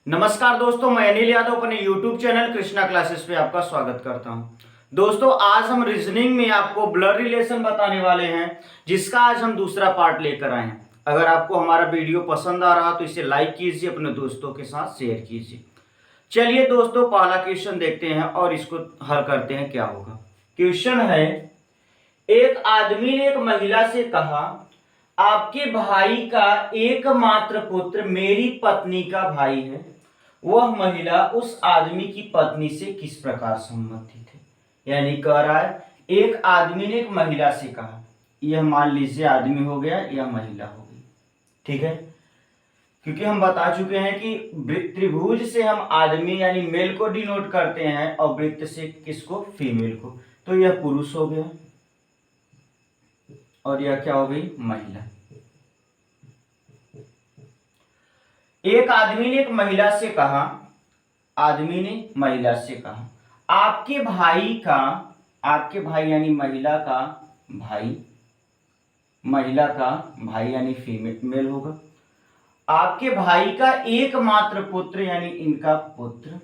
नमस्कार दोस्तों, मैं अनिल यादव अपने YouTube चैनल कृष्णा क्लासेस पे आपका स्वागत करता हूं। दोस्तों, आज हम रीजनिंग में आपको ब्लड रिलेशन बताने वाले हैं, जिसका आज हम दूसरा पार्ट लेकर आए हैं। अगर आपको हमारा वीडियो पसंद आ रहा तो इसे लाइक कीजिए, अपने दोस्तों के साथ शेयर कीजिए। चलिए दोस्तों, पहला क्वेश्चन देखते हैं और इसको हल करते हैं। क्या होगा? क्वेश्चन है, एक आदमी ने एक महिला से कहा, आपके भाई का एकमात्र पुत्र मेरी पत्नी का भाई है। वह महिला उस आदमी की पत्नी से किस प्रकार संबंधित है? यानी कह रहा है, एक आदमी ने एक महिला से कहा, यह मान लीजिए आदमी हो गया, यह महिला हो गई, ठीक है। क्योंकि हम बता चुके हैं कि त्रिभुज से हम आदमी यानी मेल को डिनोट करते हैं और वृत्त से किसको? फीमेल को। तो यह पुरुष हो गया और यह क्या हो गई? महिला। एक आदमी ने एक महिला से कहा, आदमी ने महिला से कहा, आपके भाई यानी महिला का भाई, महिला का भाई यानी फीमेल मेल होगा, आपके भाई का एकमात्र पुत्र यानी इनका पुत्र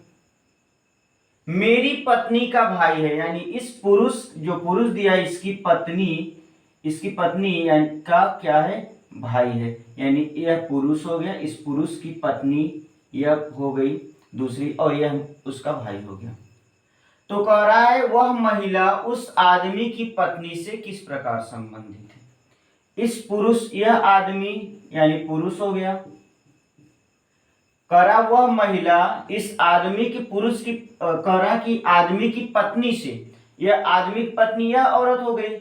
मेरी पत्नी का भाई है। यानी इस पुरुष, जो पुरुष दिया इसकी पत्नी यानी का क्या है? भाई है। यानी यह पुरुष हो गया, इस पुरुष की पत्नी यह हो गई दूसरी, और यह उसका भाई हो गया। तो कह रहा है, वह महिला उस आदमी की पत्नी से किस प्रकार संबंधित है? इस पुरुष, यह आदमी यानी पुरुष हो गया, कह रहा वह महिला इस आदमी की पुरुष की कह रहा कि आदमी की पत्नी से, यह आदमी की पत्नी या औरत हो गई,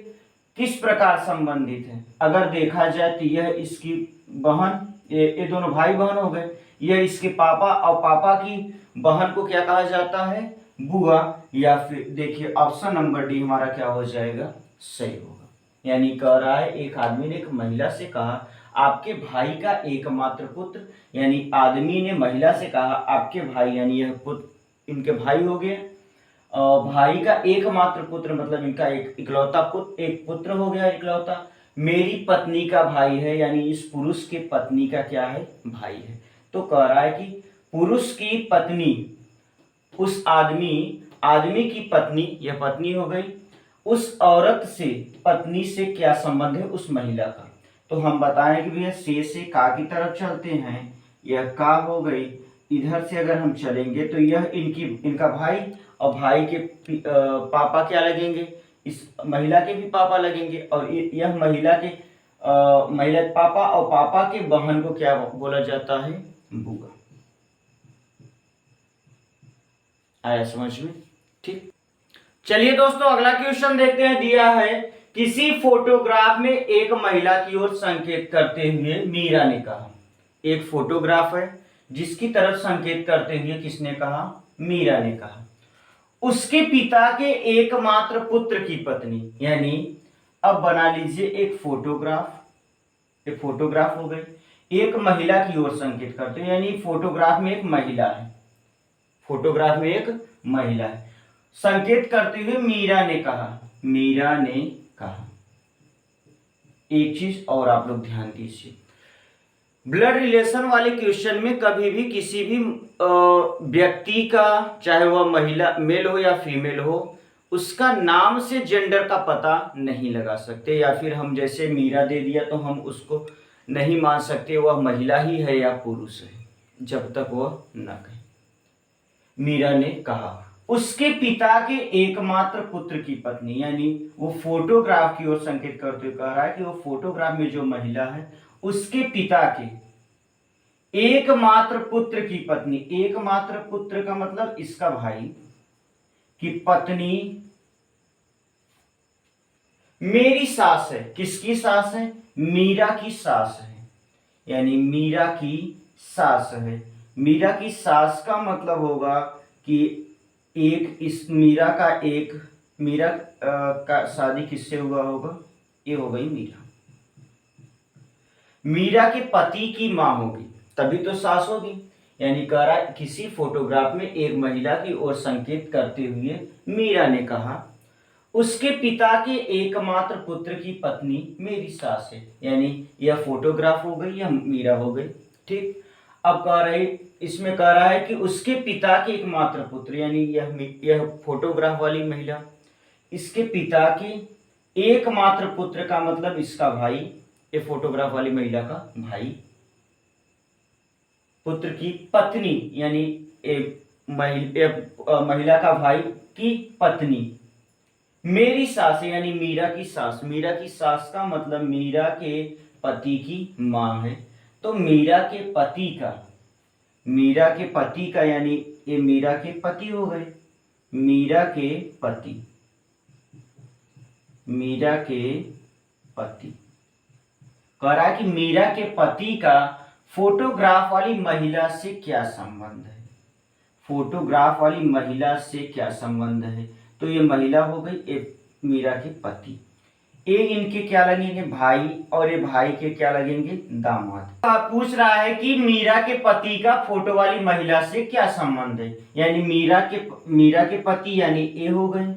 किस प्रकार संबंधित है? अगर देखा जाए तो यह इसकी बहन, ये दोनों भाई बहन हो गए। यह इसके पापा, और पापा की बहन को क्या कहा जाता है? बुआ। या फिर देखिए ऑप्शन नंबर डी हमारा क्या हो जाएगा? सही होगा। यानी कह रहा है, एक आदमी ने एक महिला से कहा, आपके भाई का एकमात्र पुत्र, यानी आदमी ने महिला से कहा, आपके भाई यानी यह पुत्र, इनके भाई हो गए, भाई का एकमात्र पुत्र मतलब इनका एक इकलौता पुत्र, एक पुत्र हो गया इकलौता, मेरी पत्नी का भाई है, यानी इस पुरुष के पत्नी का क्या है? भाई है। तो कह रहा है कि पुरुष की पत्नी उस आदमी की पत्नी, यह पत्नी हो गई, उस औरत से, पत्नी से क्या संबंध है? उस महिला का। तो हम बताएं कि भैया से का की तरफ चलते हैं, यह का हो गई, इधर से अगर हम चलेंगे तो यह इनका भाई, और भाई के पापा क्या लगेंगे? इस महिला के भी पापा लगेंगे, और यह महिला के पापा, और पापा के बहन को क्या बोला जाता है? बुआ। आया समझ में? ठीक। चलिए दोस्तों, अगला क्वेश्चन देखते हैं। दिया है, किसी फोटोग्राफ में एक महिला की ओर संकेत करते हुए मीरा ने कहा। एक फोटोग्राफ है जिसकी तरफ संकेत करते हुए किसने कहा? मीरा ने कहा, उसके पिता के एकमात्र पुत्र की पत्नी। यानी अब बना लीजिए एक फोटोग्राफ हो गई, एक महिला की ओर संकेत करते हैं, यानी फोटोग्राफ में एक महिला है, फोटोग्राफ में एक महिला है, संकेत करते हुए मीरा ने कहा। एक चीज और आप लोग ध्यान दीजिए, ब्लड रिलेशन वाले क्वेश्चन में कभी भी किसी भी व्यक्ति का, चाहे वह महिला मेल हो या फीमेल हो, उसका नाम से जेंडर का पता नहीं लगा सकते, या फिर हम जैसे मीरा दे दिया तो हम उसको नहीं मान सकते वह महिला ही है या पुरुष है, जब तक वह न कहे। मीरा ने कहा, उसके पिता के एकमात्र पुत्र की पत्नी, यानी वो फोटोग्राफ की ओर संकेत करते हुए कह रहा है कि वो फोटोग्राफ में जो महिला है उसके पिता के एकमात्र पुत्र की पत्नी, एकमात्र पुत्र का मतलब इसका भाई की पत्नी मेरी सास है। किसकी सास है? मीरा की सास है, यानी मीरा की सास है। मीरा की सास का मतलब होगा कि मीरा का शादी किससे हुआ होगा? ये हो गई मीरा। मीरा के पति की मां होगी, तभी तो सास होगी। यानी कह रहा है, किसी फोटोग्राफ में एक महिला की ओर संकेत करते हुए मीरा ने कहा, उसके पिता के एकमात्र पुत्र की पत्नी मेरी सास है। यानी यह फोटोग्राफ हो गई या मीरा हो गई। ठीक। अब कह रहे, इसमें कह रहा है कि उसके पिता के एकमात्र पुत्र, यानी यह फोटोग्राफ वाली महिला, इसके पिता के एकमात्र पुत्र का मतलब इसका भाई, ये फोटोग्राफ वाली महिला का भाई, पुत्र की पत्नी यानी महिला का भाई की पत्नी, मेरी सास यानी मीरा की सास, मीरा की सास का मतलब मीरा के पति की मां है, तो मीरा के पति का यानी ये मीरा के पति हो गए, मीरा के पति कह रहा है कि मीरा के पति का फोटोग्राफ वाली महिला से क्या संबंध है, फोटोग्राफ वाली महिला से क्या संबंध है, तो ये महिला हो गई ये मीरा के पति, ये इनके क्या लगेंगे भाई, और ये भाई के क्या लगेंगे दामाद। तो आप पूछ रहा है कि मीरा के पति का फोटो वाली महिला से क्या संबंध है, यानी मीरा के पति यानी ये हो गए,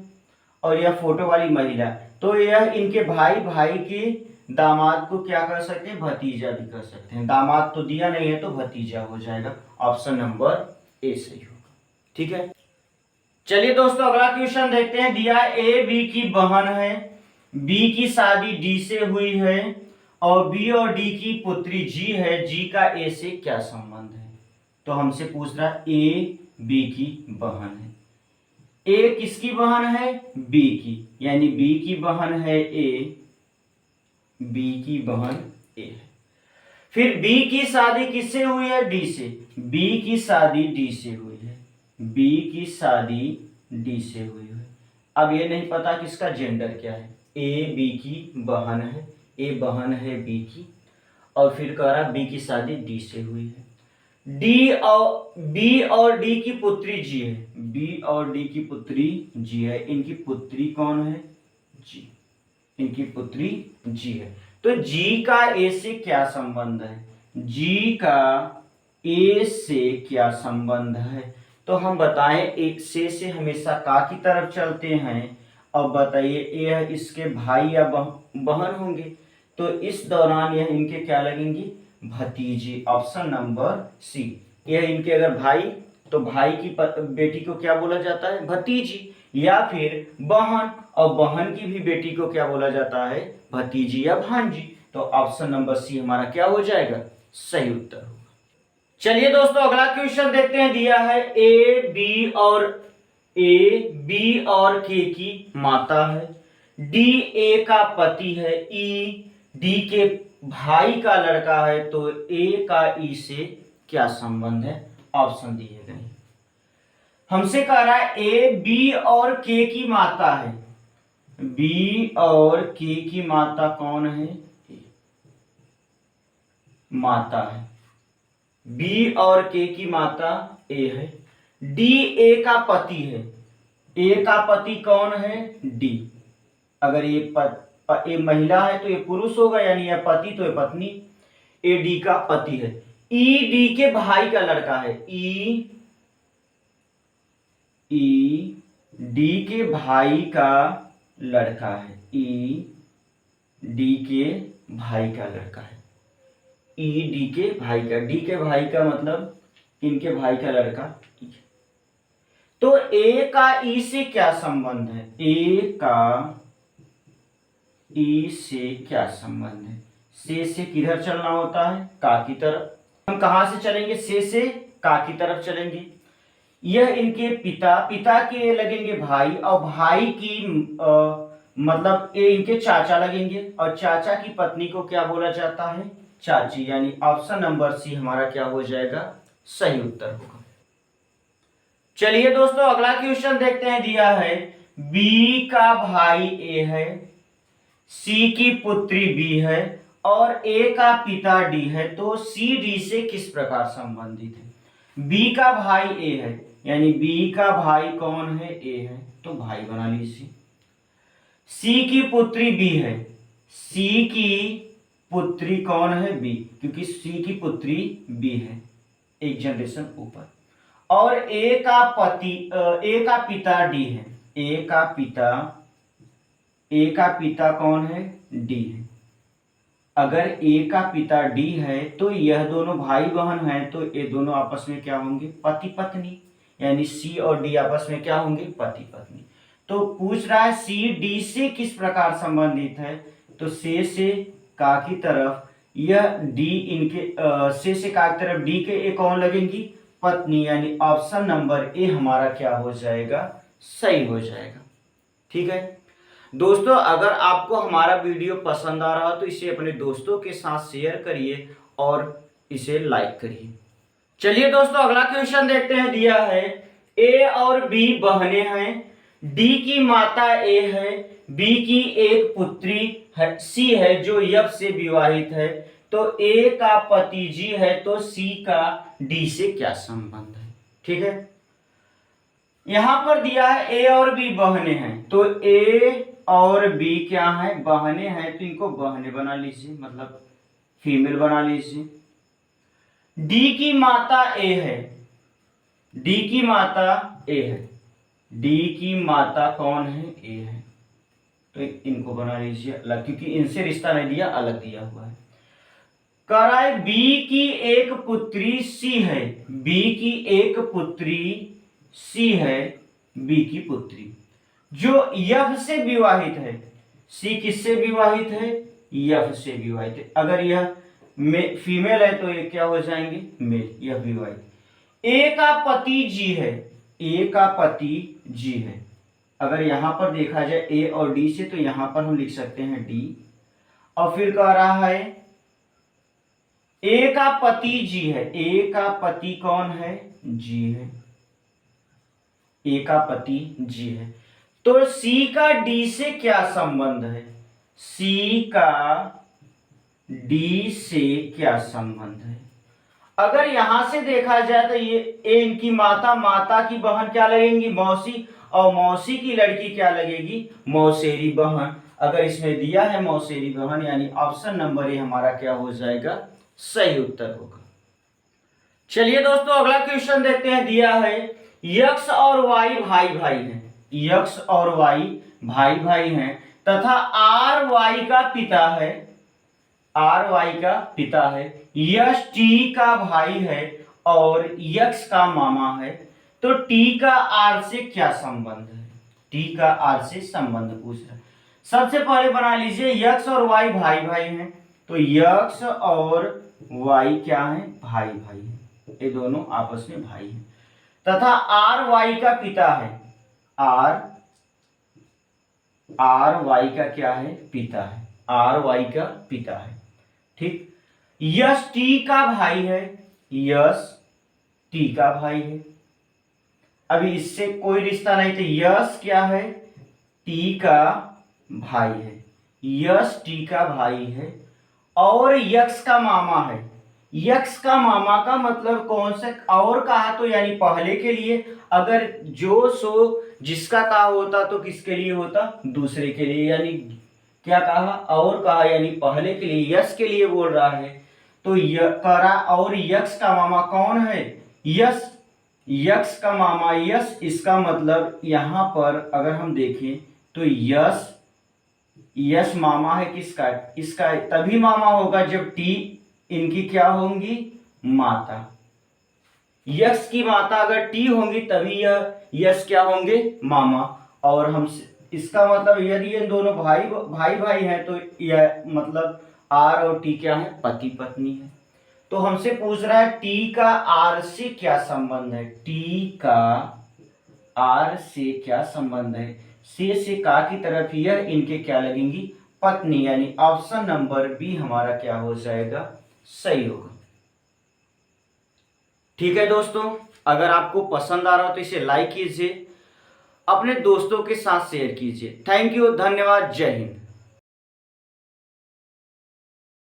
और यह फोटो वाली महिला, तो यह इनके भाई के दामाद को क्या कर सकते हैं, भतीजा भी कर सकते हैं। दामाद तो दिया नहीं है तो भतीजा हो जाएगा, ऑप्शन नंबर ए सही होगा। ठीक है, चलिए दोस्तों अगला क्वेश्चन देखते हैं। दिया ए बी की बहन है, बी की शादी डी से हुई है, और बी और डी की पुत्री जी है, जी का ए से क्या संबंध है। तो हमसे पूछ रहा है ए बी की बहन है, ए किसकी बहन है, बी की, यानी बी की बहन है ए, बी की बहन ए है। फिर बी की शादी किससे हुई है, डी से, बी की शादी डी से हुई है, बी की शादी डी से हुई है। अब ये नहीं पता कि इसका जेंडर क्या है, ए बी की बहन है, ए बहन है बी की, और फिर कह रहा बी की शादी डी से हुई है, बी और डी की पुत्री जी है, बी और डी की पुत्री जी है, इनकी पुत्री कौन है, जी, इनकी पुत्री जी है। तो जी का ए से क्या संबंध है, जी का ए से क्या संबंध है, तो हम बताएं एक से हमेशा का की तरफ चलते हैं। अब बताइए यह इसके भाई या बहन होंगे, तो इस दौरान यह इनके क्या लगेंगे, भतीजे, ऑप्शन नंबर सी। यह इनके अगर भाई, तो भाई की बेटी को क्या बोला जाता है, भतीजी, या फिर बहन, और बहन की भी बेटी को क्या बोला जाता है, भतीजी या भांजी। तो ऑप्शन नंबर सी हमारा क्या हो जाएगा, सही उत्तर होगा। चलिए दोस्तों अगला क्वेश्चन देखते हैं। दिया है ए बी और के की माता है, डी ए का पति है, ई डी के भाई का लड़का है, तो ए का ई से क्या संबंध है, ऑप्शन दिए गए। हमसे कह रहा है ए बी और के की माता है, बी और के की माता कौन है, माता है, बी और के की माता ए है, डी ए का पति है, ए का पति कौन है, डी, अगर ये महिला है तो ये पुरुष होगा, यानी यह पति तो ये पत्नी, ए डी का पति है, ई डी के भाई का लड़का है, ई डी के भाई का लड़का है, ई डी के भाई का लड़का है, ई डी के भाई का, डी के भाई का मतलब इनके भाई का लड़का। तो ए का ई से क्या संबंध है, ए का ई से क्या संबंध है, से किधर चलना होता है, का की तरफ। हम कहां से चलेंगे, से का की तरफ चलेंगे। यह इनके पिता के लगेंगे भाई, और भाई की मतलब ये इनके चाचा लगेंगे, और चाचा की पत्नी को क्या बोला जाता है, चाची, यानी ऑप्शन नंबर सी हमारा क्या हो जाएगा, सही उत्तर होगा। चलिए दोस्तों अगला क्वेश्चन देखते हैं। दिया है बी का भाई ए है, सी की पुत्री बी है, और ए का पिता डी है, तो सी डी से किस प्रकार संबंधित है। बी का भाई ए है, यानी बी का भाई कौन है, ए है, तो भाई बना लीजिए। सी की पुत्री बी है, सी की पुत्री कौन है, बी, क्योंकि सी की पुत्री बी है, एक जनरेशन ऊपर, और ए का पिता डी है, ए का पिता कौन है, डी है, अगर ए का पिता डी है तो यह दोनों भाई बहन हैं, तो ये दोनों आपस में क्या होंगे, पति पत्नी, यानी सी और डी आपस में क्या होंगे, पति पत्नी। तो पूछ रहा है सी डी से किस प्रकार संबंधित है, तो से का की तरफ यह डी इनके से का की तरफ डी के ए कौन लगेंगी, पत्नी, यानी ऑप्शन नंबर ए हमारा क्या हो जाएगा, सही हो जाएगा। ठीक है दोस्तों, अगर आपको हमारा वीडियो पसंद आ रहा हो तो इसे अपने दोस्तों के साथ शेयर करिए और इसे लाइक करिए। चलिए दोस्तों अगला क्वेश्चन देखते हैं। दिया है ए और बी बहनें हैं, डी की माता ए है, बी की एक पुत्री है, सी है जो एफ से विवाहित है, तो ए का पति जी है, तो सी का डी से क्या संबंध है। ठीक है, यहां पर दिया है ए और बी बहनें हैं, तो ए और बी क्या है, बहनें हैं, तो इनको बहनें बना लीजिए, मतलब फीमेल बना लीजिए। डी की माता ए है, डी की माता ए है, डी की माता कौन है, ए है, तो इनको बना लीजिए अलग, क्योंकि इनसे रिश्ता नहीं दिया, अलग दिया हुआ है। कह रहा है बी की एक पुत्री सी है, बी की एक पुत्री सी है, बी की पुत्री जो यफ से विवाहित है, सी किससे विवाहित है, यफ से विवाहित है। अगर यह फीमेल है तो ये क्या हो जाएंगे, मेल, यह विवाहित। ए का पति जी है, ए का पति जी है, अगर यहां पर देखा जाए ए और डी से, तो यहां पर हम लिख सकते हैं डी, और फिर कह रहा है ए का पति जी है, ए का पति कौन है, जी है, ए का पति जी है, तो सी का डी से क्या संबंध है, सी का डी से क्या संबंध है। अगर यहां से देखा जाए तो ये ए इनकी माता, माता की बहन क्या लगेंगी, मौसी, और मौसी की लड़की क्या लगेगी, मौसेरी बहन। अगर इसमें दिया है मौसेरी बहन, यानी ऑप्शन नंबर ए हमारा क्या हो जाएगा, सही उत्तर होगा। चलिए दोस्तों अगला क्वेश्चन देखते हैं। दिया है यक्स और वाई भाई भाई हैं, यक्स और वाई भाई भाई हैं, तथा आर वाई का पिता है, आर वाई का पिता है, यश टी का भाई है और यक्स का मामा है, तो टी का आर से क्या संबंध है, टी का आर से संबंध पूछ रहा है। सबसे पहले बना लीजिए यक्स और वाई भाई भाई हैं, तो यक्स और वाई क्या है, भाई भाई है, ये दोनों आपस में भाई हैं, तथा आर वाई का पिता है, आर वाई का क्या है, पिता है, आर वाई का पिता है। ठीक, यश टी का भाई है, यश टी का भाई है, अभी इससे कोई रिश्ता नहीं, तो यश क्या है, टी का भाई है, यश टी का भाई है, और यक्स का मामा है, यक्स का मामा का मतलब कौन सा, और कहा तो यानी पहले के लिए, अगर जो सो जिसका कहा होता तो किसके लिए होता, दूसरे के लिए, यानी क्या कहा, और कहा यानी पहले के लिए, यश के लिए बोल रहा है, तो करा और यक्स का मामा कौन है, यश, यक्स का मामा यश, इसका मतलब यहां पर अगर हम देखें तो यश, यश मामा है किसका, इसका, तभी मामा होगा जब टी इनकी क्या होंगी, माता, यक्स की माता अगर टी होंगी तभी यह यश क्या होंगे, मामा। और हम इसका मतलब यदि ये दोनों भाई भाई भाई हैं तो यह मतलब आर और टी क्या है, पति पत्नी है। तो हमसे पूछ रहा है टी का आर से क्या संबंध है, टी का आर से क्या संबंध है, से का की तरफ यह इनके क्या लगेंगी, पत्नी, यानी ऑप्शन नंबर बी हमारा क्या हो जाएगा, सही होगा। ठीक है दोस्तों, अगर आपको पसंद आ रहा हो तो इसे लाइक कीजिए, अपने दोस्तों के साथ शेयर कीजिए। थैंक यू, धन्यवाद, जय हिंद।